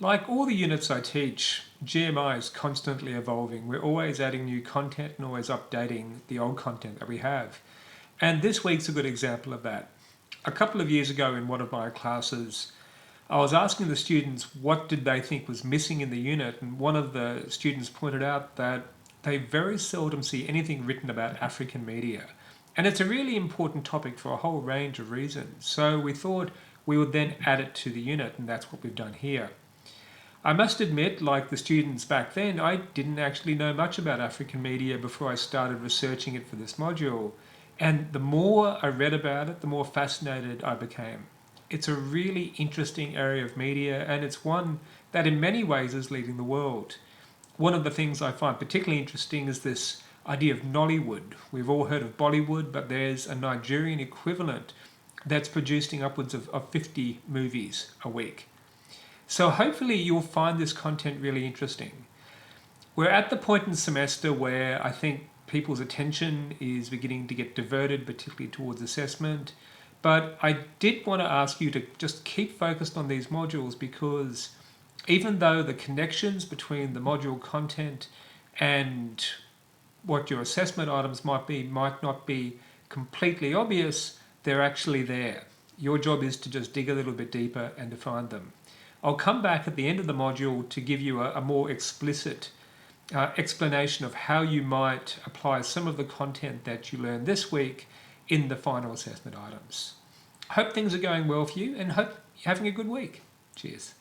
Like all the units I teach, GMI is constantly evolving. We're always adding new content and always updating the old content that we have. And this week's a good example of that. A couple of years ago in one of my classes, I was asking the students what did they think was missing in the unit, and one of the students pointed out that they very seldom see anything written about African media. And it's a really important topic for a whole range of reasons. So we thought we would then add it to the unit, and that's what we've done here. I must admit, like the students back then, I didn't actually know much about African media before I started researching it for this module. And the more I read about it, the more fascinated I became. It's a really interesting area of media, and it's one that in many ways is leading the world. One of the things I find particularly interesting is this idea of Nollywood. We've all heard of Bollywood, but there's a Nigerian equivalent that's producing upwards of 50 movies a week. So hopefully you'll find this content really interesting. We're at the point in the semester where I think people's attention is beginning to get diverted, particularly towards assessment. But I did want to ask you to just keep focused on these modules, because even though the connections between the module content and what your assessment items might not be completely obvious, they're actually there. Your job is to just dig a little bit deeper and to find them. I'll come back at the end of the module to give you a more explicit explanation of how you might apply some of the content that you learned this week in the final assessment items. Hope things are going well for you, and hope you're having a good week. Cheers.